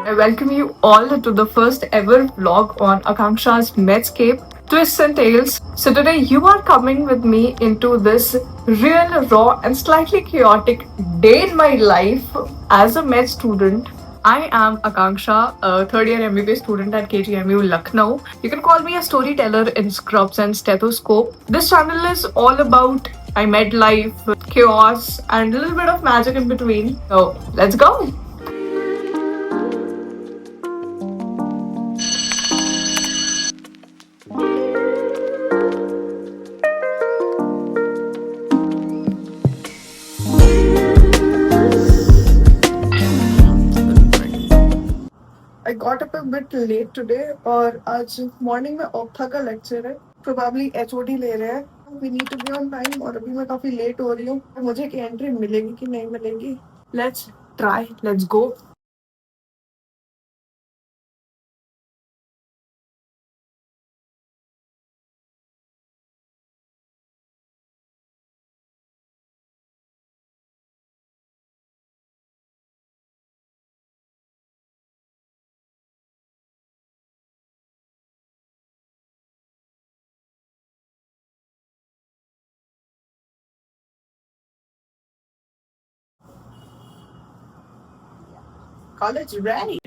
I welcome you all to the first ever vlog on Akanksha's Medscape Twists and Tales. So today you are coming with me into this real, raw and slightly chaotic day in my life as a med student. I am Akanksha, a third year MBBS student at KGMU Lucknow. You can call me a storyteller in scrubs and stethoscope. This channel is all about my med life, chaos, and a little bit of magic in between. So let's go! I got up a bit late today और आज morning में ophtha का lecture है. Probably HOD ले रहे हैं. We need to be on time और अभी मैं काफी लेट हो रही हूँ. मुझे की एंट्री मिलेगी कि नहीं मिलेगी. Let's try, let's go. College ready.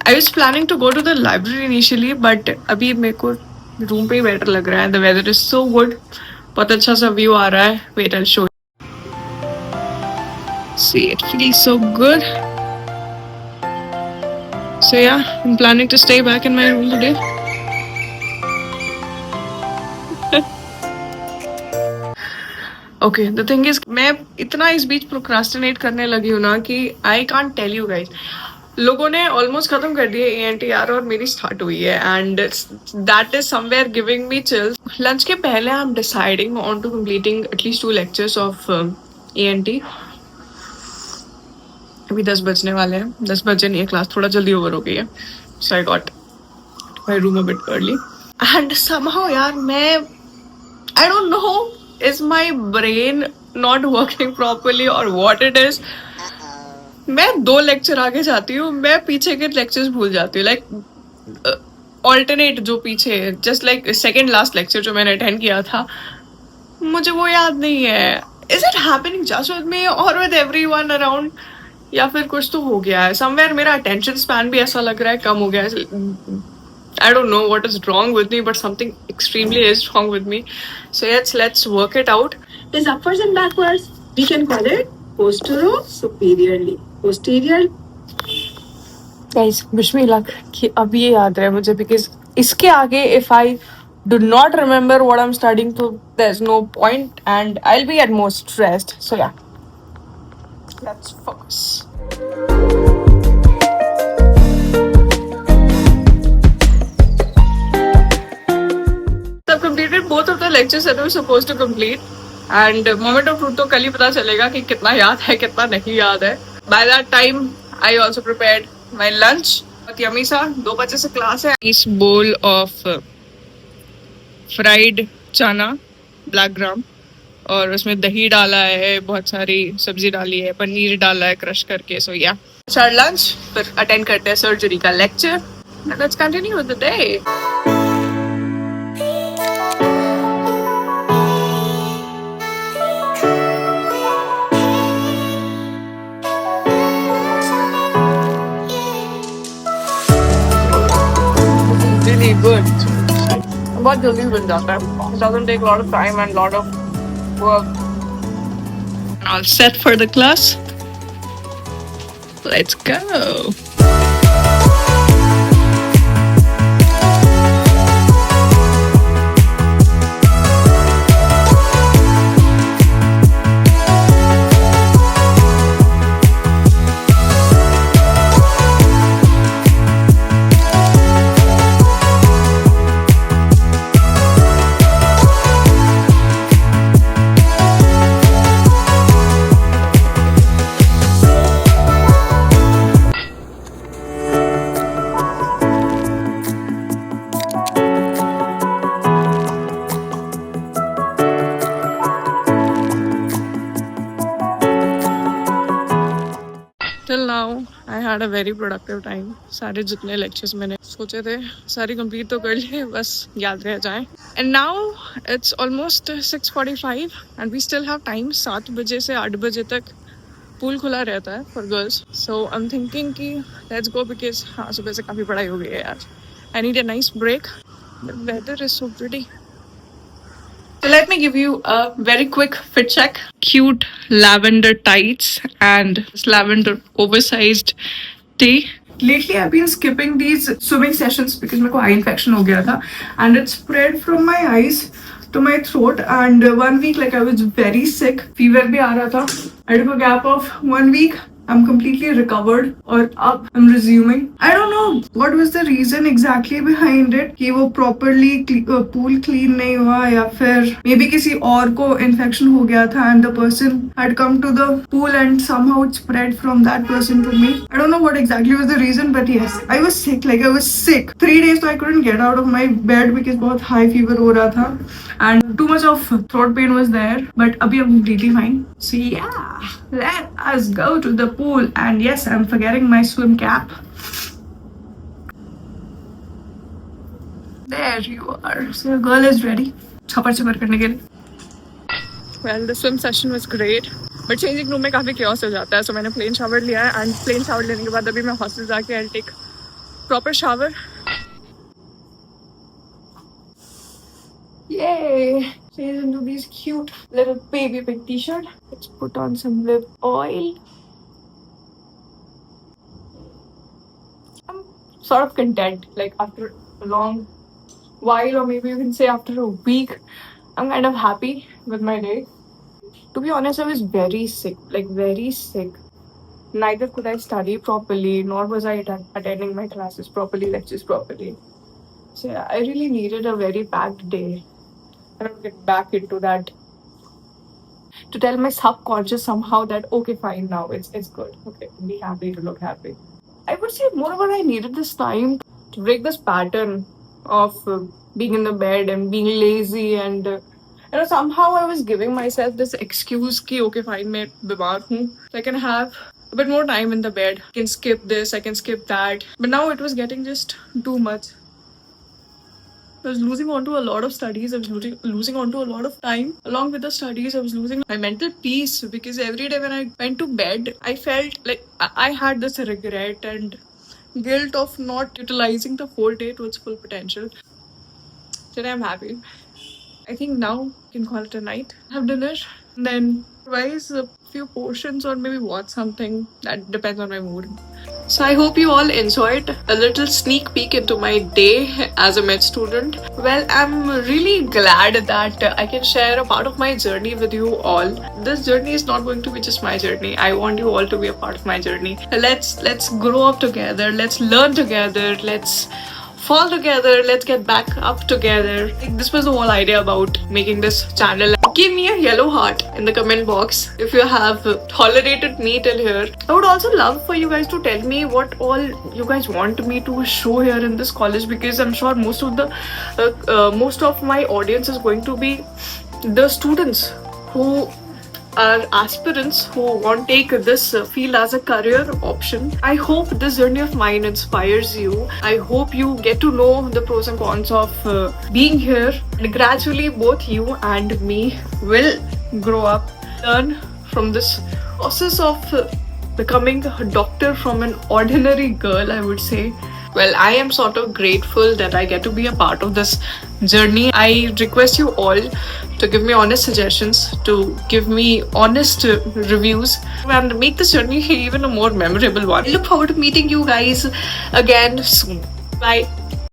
I was planning to go to the library initially, but अभी मेरे को रूम पे ही बेटर लग रहा है. The weather is so good. बहुत अच्छा सा व्यू आ रहा है. Wait, I'll show you. See, it feels so good. So yeah, I'm planning to stay back in my room today. Okay, the thing is, मैं इतना इस बीच प्रोक्रास्टिनेट करने लगी हूँ ना कि I can't tell you guys. लोगों ने ऑलमोस्ट खत्म कर दिए ENTR और मेरी स्टार्ट हुई है and that is somewhere giving me chills. Lunch के पहले I am deciding on to completing at least 2 lectures of ENT. अभी 10 बजने वाले हैं. 10 बजे नहीं है, क्लास थोड़ा जल्दी ओवर हो गई है. So I got my room a bit early and somehow यार मैं I don't know, is my brain not working properly और वॉट इट इज. मैं 2 लेक्चर आगे जाती हूँ, मैं पीछे के लेक्चर्स भूल जाती हूँ. लाइक ऑल्टरनेट जो पीछे, just like second last lecture जो मैंने अटेंड किया था, मुझे वो याद नहीं है. Is it happening just with me और विद एवरीवन अराउंड, या फिर कुछ तो हो गया है समवेयर. मेरा अटेंशन स्पैन भी ऐसा लग रहा है कम हो गया है. I don't know what is wrong with me, but something extremely is wrong with me. So let's work it out. Is upwards and backwards. We can call it postero superiorly. Posterior. Guys, wish me luck कि अब ये याद रहे मुझे, because इसके आगे if I do not remember what I'm studying, so there's no point and I'll be at most stressed. So yeah, let's focus. I've completed both of the lectures that I was supposed to complete, and moment of truth तो कल ही पता चलेगा कि कितना याद है कितना नहीं याद है. By that time, I also prepared my lunch. बहुत yummy सा. 2 बजे से क्लास है. This bowl of fried चना, black gram, और उसमें दही डाला है, बहुत सारी सब्जी डाली है, पनीर डाला है क्रश करके. So yeah, start lunch, फिर अटेंड करते हैं सर्जरी का lecture. Let's continue with the day. Really good. बहुत जल्दी बन जाता है. It doesn't take a lot of time and a lot of work. All set for the class. Let's go. Till now, I had a very productive time. सारे जितने lectures मैंने सोचे थे सारी complete तो कर लिए, बस याद रह जाएं. And now it's almost 6:45 and we still have time. 7 बजे से 8 बजे तक pool खुला रहता है for girls. So I'm thinking कि let's go because हाँ सुबह से काफ़ी पढ़ाई हो गई है यार. I need a nice break. The weather is so pretty. So let me give you a very quick fit check. Cute lavender tights and this lavender oversized tee. Lately I've been skipping these swimming sessions because मेरे को eye infection हो गया था and it spread from my eyes to my throat and 1 week like I was very sick. Fever भी आ रहा था. I took a gap of 1 week. I'm completely recovered और अब I'm resuming. I don't know what was the reason exactly behind it कि वो properly pool clean नहीं हुआ या फिर maybe किसी और को infection हो गया था and the person had come to the pool and somehow it spread from that person to me. I don't know what exactly was the reason but yes, I was sick. Like I was sick. 3 days so I couldn't get out of my bed because बहुत high fever हो रहा था and too much of throat pain was there. But अभी I'm completely fine. So yeah, let us go to the pool and yes, I'm forgetting my swim cap. There you are. So your girl is ready. छपर छपर करने के लिए. Well, the swim session was great. But changing room में काफी chaos हो जाता है. So मैंने plain shower लिया है and plain shower लेने के बाद अभी मैं hostel जाके I'll take proper shower. Yay! Change into these cute little baby pink t-shirt. Let's put on some lip oil. I'm sort of content. Like after a long while, or maybe you can say after a week, I'm kind of happy with my day. To be honest, I was very sick. Like very sick. Neither could I study properly, nor was I attending my classes properly, lectures properly. So yeah, I really needed a very packed day. I don't get back into that to tell my subconscious somehow that okay fine now it's good, okay, be happy to look happy. I would say moreover I needed this time to break this pattern of being in the bed and being lazy and somehow I was giving myself this excuse ki okay fine मैं बीमार हूँ, so I can have a bit more time in the bed, I can skip this, I can skip that, but now it was getting just too much. I was losing onto a lot of studies. I was losing onto a lot of time. Along with the studies, I was losing my mental peace because every day when I went to bed, I felt like I had this regret and guilt of not utilizing the whole day to its full potential. Today I'm happy. I think now we can call it a night. Have dinner, then revise a few portions or maybe watch something. That depends on my mood. So I hope you all enjoyed a little sneak peek into my day as a med student. Well, I'm really glad that I can share a part of my journey with you all. This journey is not going to be just my journey. I want you all to be a part of my journey. Let's grow up together. Let's learn together. Let's fall together, let's get back up together. This was the whole idea about making this channel. Give me a yellow heart in the comment box if you have tolerated me till here. I would also love for you guys to tell me what all you guys want me to show here in this college, because I'm sure most of my audience is going to be the students who are aspirants who want to take this field as a career option. I hope this journey of mine inspires you. I hope you get to know the pros and cons of being here. And gradually both you and me will grow up, learn from this process of becoming a doctor from an ordinary girl, I would say. Well, I am sort of grateful that I get to be a part of this journey. I request you all to give me honest suggestions, to give me honest reviews, and make this journey even a more memorable one. I look forward to meeting you guys again soon. Bye.